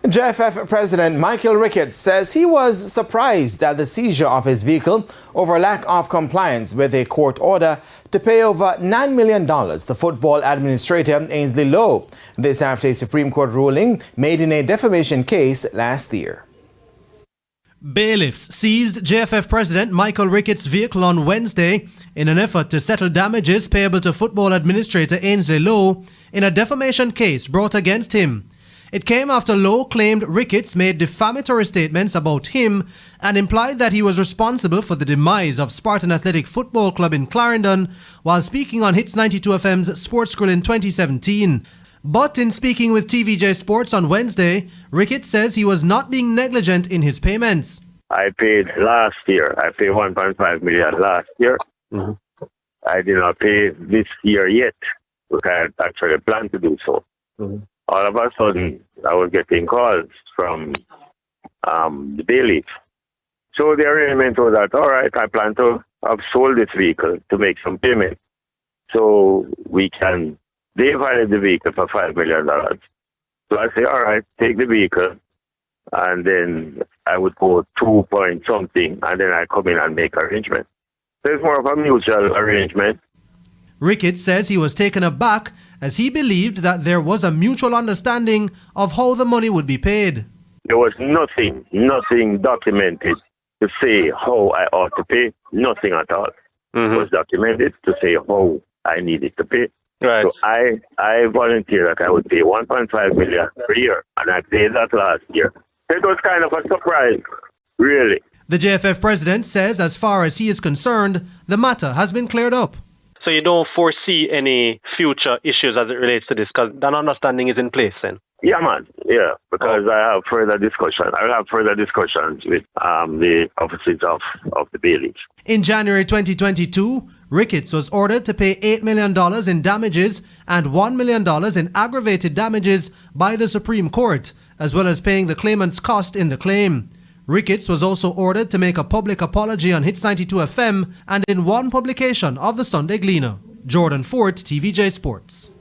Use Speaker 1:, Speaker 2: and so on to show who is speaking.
Speaker 1: JFF President Michael Ricketts says he was surprised at the seizure of his vehicle over lack of compliance with a court order to pay over $9 million to football administrator Ainsley Lowe. This after a Supreme Court ruling made in a defamation case last year.
Speaker 2: Bailiffs seized JFF President Michael Ricketts' vehicle on Wednesday in an effort to settle damages payable to football administrator Ainsley Lowe in a defamation case brought against him. It came after Lowe claimed Ricketts made defamatory statements about him and implied that he was responsible for the demise of Spartan Athletic Football Club in Clarendon while speaking on Hits 92 FM's Sports Grill in 2017. But in speaking with TVJ Sports on Wednesday, Ricketts says he was not being negligent in his payments.
Speaker 3: I paid last year. I paid 1.5 million last year. Mm-hmm. I did not pay this year yet, because I actually planned to do so. Mm-hmm. All of a sudden, I was getting calls from the bailiff. So the arrangement was that, all right, I plan to have sold this vehicle to make some payment. So they valued the vehicle for $5 million. So I say, all right, take the vehicle. And then I would go 2 point something, and then I come in and make arrangements. So it's more of a mutual arrangement.
Speaker 2: Ricketts says he was taken aback as he believed that there was a mutual understanding of how the money would be paid.
Speaker 3: There was nothing documented to say how I ought to pay. Nothing at all. Mm-hmm. Was documented to say how I needed to pay. Right. So I volunteered that I would pay 1.5 million per year, and I paid that last year. It was kind of a surprise, really.
Speaker 2: The JFF president says as far as he is concerned, the matter has been cleared up.
Speaker 4: So you don't foresee any future issues as it relates to this, because that understanding is in place then?
Speaker 3: Yeah, man. Yeah, because I have further discussion. I'll have further discussions with the offices of the bailiff.
Speaker 2: In January 2022, Ricketts was ordered to pay $8 million in damages and $1 million in aggravated damages by the Supreme Court, as well as paying the claimant's cost in the claim. Ricketts was also ordered to make a public apology on Hits 92 FM and in one publication of the Sunday Gleaner. Jordan Fort, TVJ Sports.